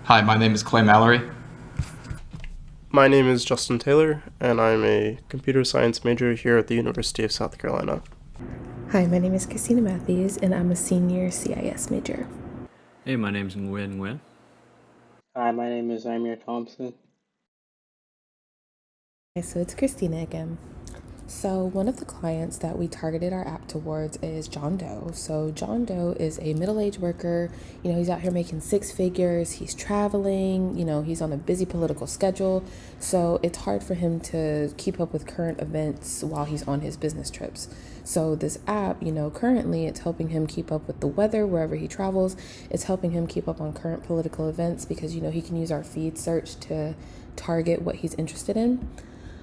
Hi, my name is Clay Mallory. My name is Justin Taylor, and I'm a computer science major here at the University of South Carolina. Hi, my name is Christina Matthews, and I'm a senior CIS major. Hey, my name's Nguyen Nguyen. Hi, my name is Amir Thompson. Okay, so it's Christina again. So, one of the clients that we targeted our app towards is John Doe. So, John Doe is a middle aged worker. He's out here making six figures. He's traveling. He's on a busy political schedule. So, it's hard for him to keep up with current events while he's on his business trips. So, this app, currently it's helping him keep up with the weather wherever he travels. It's helping him keep up on current political events because, he can use our feed search to target what he's interested in.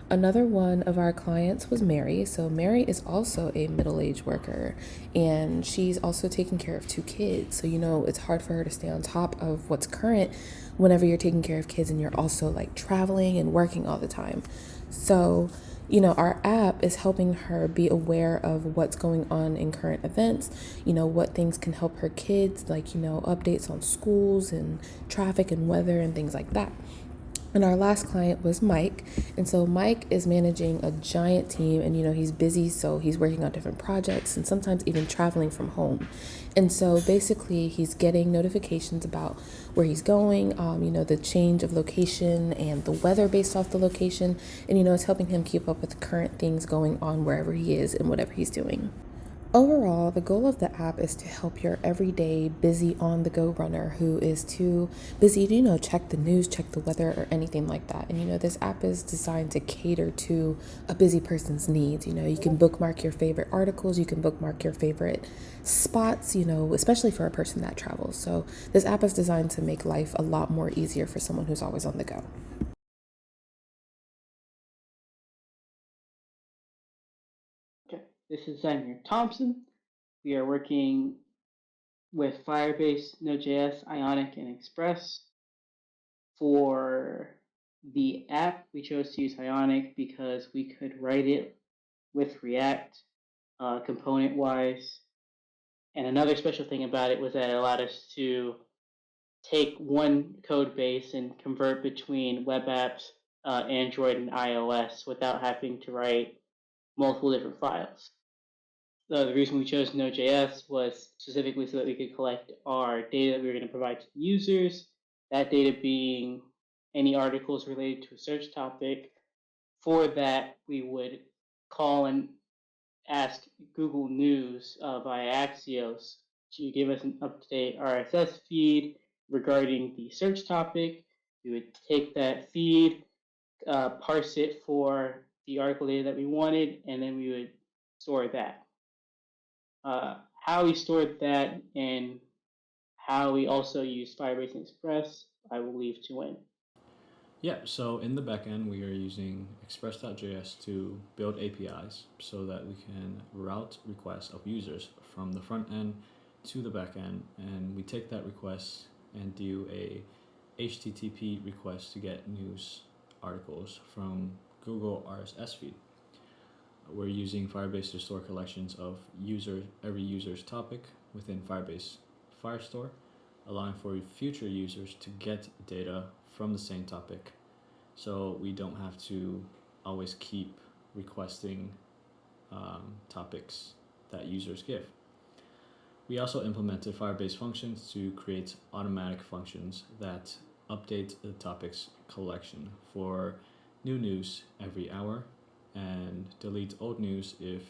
Another one of our clients was Mary. So, Mary is also a middle aged worker and she's also taking care of two kids. So, it's hard for her to stay on top of what's current whenever you're taking care of kids and you're also like traveling and working all the time. So, our app is helping her be aware of what's going on in current events, what things can help her kids, like, updates on schools and traffic and weather and things like that. And our last client was Mike. And so Mike is managing a giant team and he's busy, so he's working on different projects and sometimes even traveling from home. And so basically he's getting notifications about where he's going, the change of location and the weather based off the location. And it's helping him keep up with current things going on wherever he is and whatever he's doing. Overall, the goal of the app is to help your everyday busy on the go runner who is too busy to, check the news, check the weather, or anything like that. And, this app is designed to cater to a busy person's needs. You can bookmark your favorite articles, you can bookmark your favorite spots, especially for a person that travels. So, this app is designed to make life a lot more easier for someone who's always on the go. Okay, this is Amir Thompson. We are working with Firebase, Node.js, Ionic, and Express. For the app, we chose to use Ionic because we could write it with React component-wise. And another special thing about it was that it allowed us to take one code base and convert between web apps, Android, and iOS without having to write multiple different files. The reason we chose Node.js was specifically so that we could collect our data that we were going to provide to users, that data being any articles related to a search topic. For that, we would call and ask Google News via Axios to give us an up-to-date RSS feed regarding the search topic. We would take that feed, parse it for the article data that we wanted, and then we would store that. How we stored that and how we also use Firebase and Express, I will leave to Win. Yeah, so in the backend, we are using express.js to build APIs so that we can route requests of users from the front end to the backend, and we take that request and do a HTTP request to get news articles from Google RSS feed. We're using Firebase to store collections of every user's topic within Firebase Firestore, allowing for future users to get data from the same topic. So we don't have to always keep requesting topics that users give. We also implemented Firebase functions to create automatic functions that update the topics collection for new news every hour and delete old news if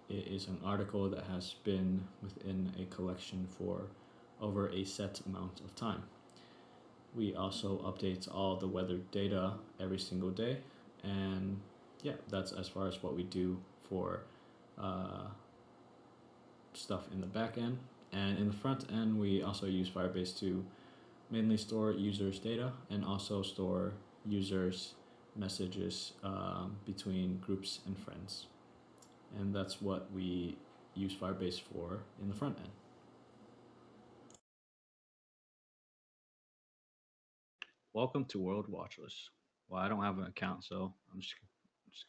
it is an article that has been within a collection for over a set amount of time. We also update all the weather data every single day, and yeah, that's as far as what we do for uh, stuff in the back end. And in the front end, we also use Firebase to mainly store users' data and also store users' messages between groups and friends. And that's what we use Firebase for in the front end. Welcome to World Watchlist. Well, I don't have an account, so I'm just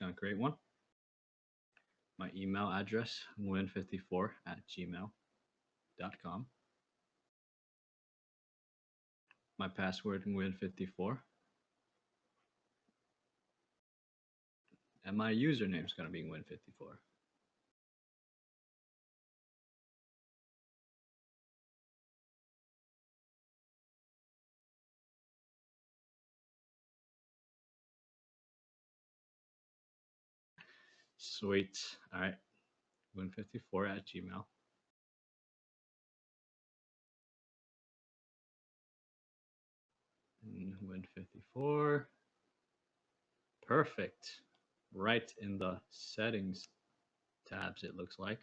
going to create one. My email address, win54 at gmail.com. my password Win54. And my username is going to be Win54. Sweet. All right. Win54 at Gmail. Win54. Perfect. Right in the settings tabs, it looks like.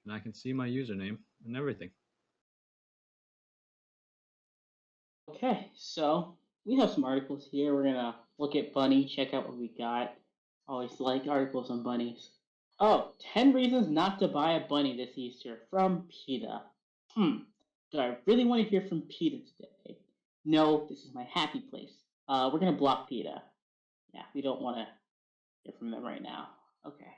And I can see my username and everything. Okay, so we have some articles here. We're gonna look at Bunny, check out what we got. Always like articles on bunnies. Oh, 10 reasons not to buy a bunny this Easter from PETA. Do I really want to hear from PETA today? No, this is my happy place. We're gonna block PETA. Yeah, we don't want to hear from them right now. Okay.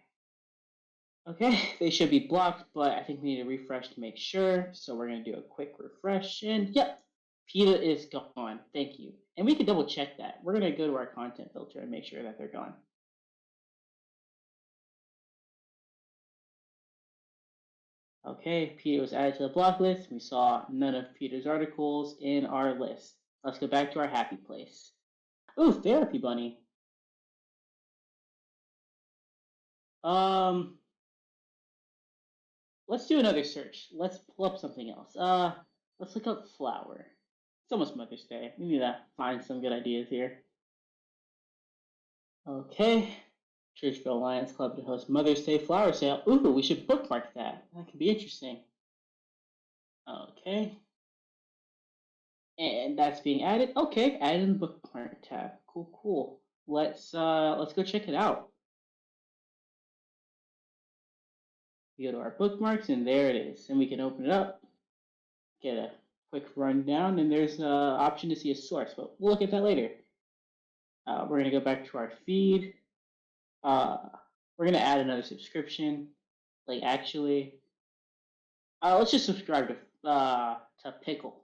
Okay, they should be blocked, but I think we need to refresh to make sure. So we're going to do a quick refresh, and yep, PETA is gone. Thank you. And we can double check that. We're going to go to our content filter and make sure that they're gone. Okay, PETA was added to the block list. We saw none of PETA's articles in our list. Let's go back to our happy place. Ooh, Therapy Bunny. Let's do another search. Let's pull up something else. Let's look up flower. It's almost Mother's Day. We need to find some good ideas here. Okay. Churchville Lions Club to host Mother's Day flower sale. Ooh, we should bookmark that. That could be interesting. Okay. And that's being added. Okay, added in the bookmark tab. Cool, cool. Let's go check it out. We go to our bookmarks, and there it is. And we can open it up, get a quick rundown, and there's an option to see a source, but we'll look at that later. We're going to go back to our feed. We're going to add another subscription. Like, actually, let's just subscribe to Pickle.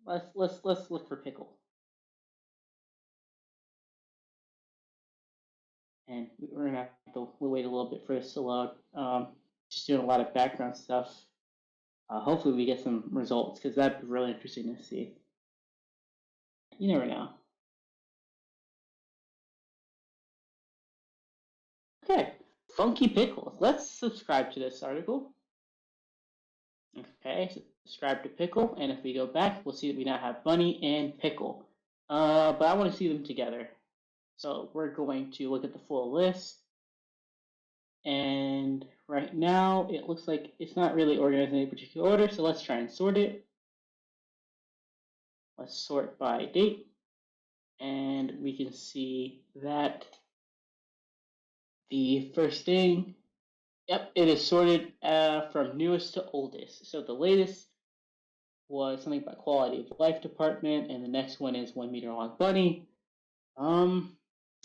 Let's look for Pickle. And we're going to have to wait a little bit for this to load. Just doing a lot of background stuff. Hopefully we get some results, because that'd be really interesting to see. You never know. Okay, Funky Pickles. Let's subscribe to this article. Okay, subscribe to Pickle, and if we go back, we'll see that we now have Bunny and Pickle. But I want to see them together. So we're going to look at the full list. And right now, it looks like it's not really organized in any particular order, so let's try and sort it. Let's sort by date. And we can see that the first thing, yep, it is sorted from newest to oldest. So the latest was something about quality of life department, and the next one is 1 meter long bunny.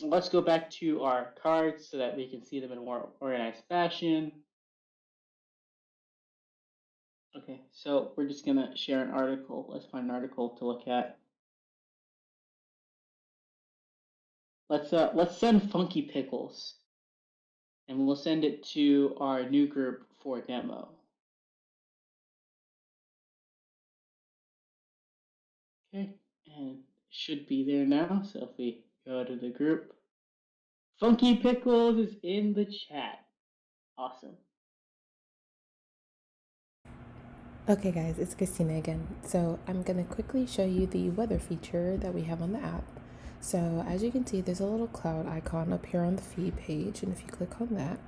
Let's go back to our cards so that we can see them in a more organized fashion. Okay, so we're just gonna share an article. Let's find an article to look at. Let's send Funky Pickles, and we'll send it to our new group for demo. Okay, and should be there now. So if we go to the group, Funky Pickles is in the chat. Awesome. Okay guys, it's Christina again. So I'm going to quickly show you the weather feature that we have on the app. So as you can see, there's a little cloud icon up here on the feed page, and if you click on that,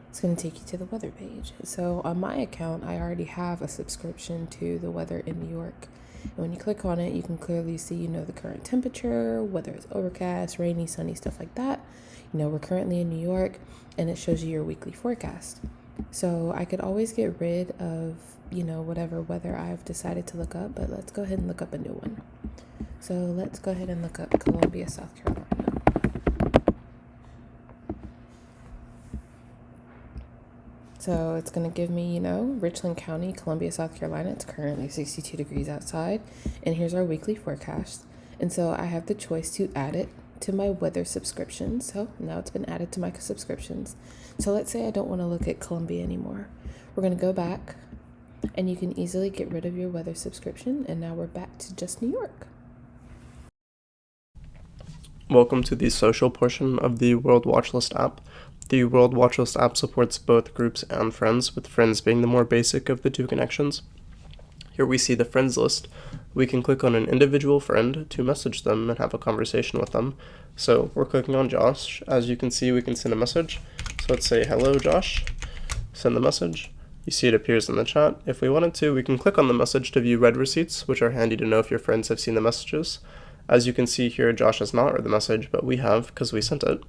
it's going to take you to the weather page. So on my account, I already have a subscription to the weather in New York. And when you click on it, you can clearly see, the current temperature, whether it's overcast, rainy, sunny, stuff like that. We're currently in New York, and it shows you your weekly forecast. So I could always get rid of, whatever weather I've decided to look up, but let's go ahead and look up a new one. So let's go ahead and look up Columbia, South Carolina. So it's going to give me, Richland County, Columbia, South Carolina. It's currently 62 degrees outside. And here's our weekly forecast. And so I have the choice to add it to my weather subscription. So now it's been added to my subscriptions. So let's say I don't want to look at Columbia anymore. We're going to go back, and you can easily get rid of your weather subscription. And now we're back to just New York. Welcome to the social portion of the World Watchlist app. The World Watchlist app supports both groups and friends, with friends being the more basic of the two connections. Here we see the friends list. We can click on an individual friend to message them and have a conversation with them. So we're clicking on Josh. As you can see, we can send a message. So let's say, hello Josh, send the message. You see it appears in the chat. If we wanted to, we can click on the message to view read receipts, which are handy to know if your friends have seen the messages. As you can see here, Josh has not read the message, but we have because we sent it.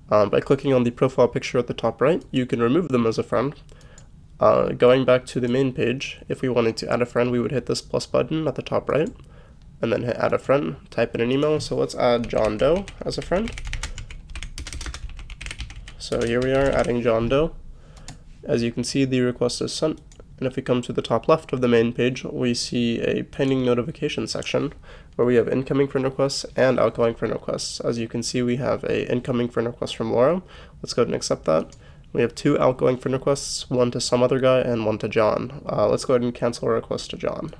By clicking on the profile picture at the top right, you can remove them as a friend. Going back to the main page, if we wanted to add a friend, we would hit this plus button at the top right, and then hit add a friend, type in an email. So let's add John Doe as a friend. So here we are adding John Doe. As you can see, the request is sent. And if we come to the top left of the main page, we see a pending notification section where we have incoming friend requests and outgoing friend requests. As you can see, we have a incoming friend request from Laura. Let's go ahead and accept that. We have 2 outgoing friend requests, one to some other guy and one to John. Let's go ahead and cancel our request to John.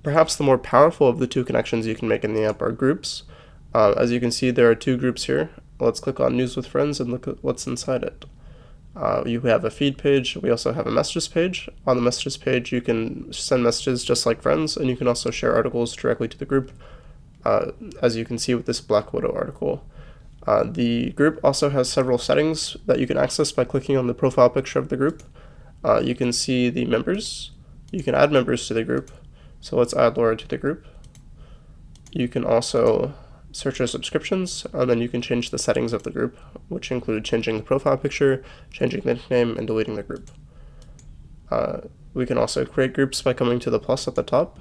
Perhaps the more powerful of the 2 connections you can make in the app are groups. As you can see, there are 2 groups here. Let's click on News with Friends and look at what's inside it. You have a feed page. We also have a messages page. On the messages page, you can send messages just like friends, and you can also share articles directly to the group, as you can see with this Black Widow article. The group also has several settings that you can access by clicking on the profile picture of the group. You can see the members. You can add members to the group. So let's add Laura to the group. You can also search your subscriptions, and then you can change the settings of the group, which include changing the profile picture, changing the nickname, and deleting the group. We can also create groups by coming to the plus at the top,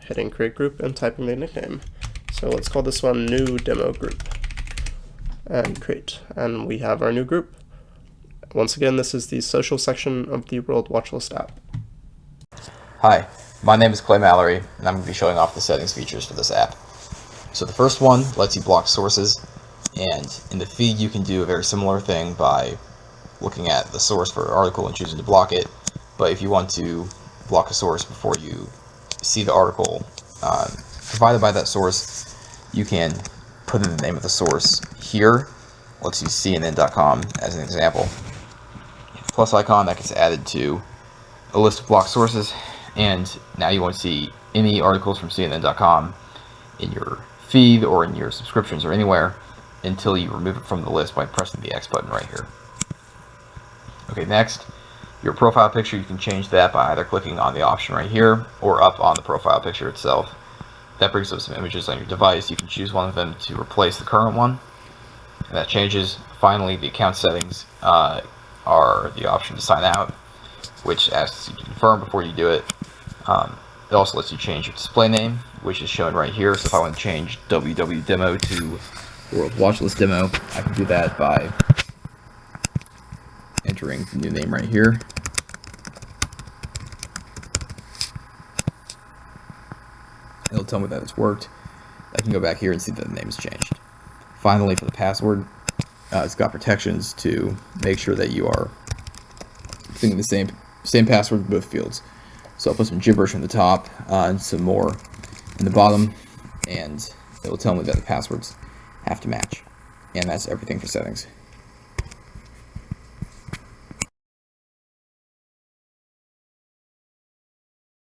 hitting create group, and typing the nickname. So let's call this one new demo group, and create, and we have our new group. Once again, this is the social section of the World Watchlist app. Hi, my name is Clay Mallory, and I'm going to be showing off the settings features for this app. So the first one lets you block sources, and in the feed you can do a very similar thing by looking at the source for an article and choosing to block it. But if you want to block a source before you see the article provided by that source, you can put in the name of the source here. Let's use CNN.com as an example. Plus icon that gets added to a list of blocked sources, and now you won't see any articles from CNN.com in your feed or in your subscriptions or anywhere until you remove it from the list by pressing the X button right here. Okay, next, your profile picture, you can change that by either clicking on the option right here or up on the profile picture itself. That brings up some images on your device. You can choose one of them to replace the current one, and that changes. Finally, the account settings are the option to sign out, which asks you to confirm before you do it. It also lets you change your display name, which is shown right here. So if I want to change WW Demo to World Watchlist Demo, I can do that by entering the new name right here. It'll tell me that it's worked. I can go back here and see that the name has changed. Finally, for the password, it's got protections to make sure that you are using the same password in both fields. So I'll put some gibberish on the top and some more in the bottom, and it will tell me that the passwords have to match. And that's everything for settings.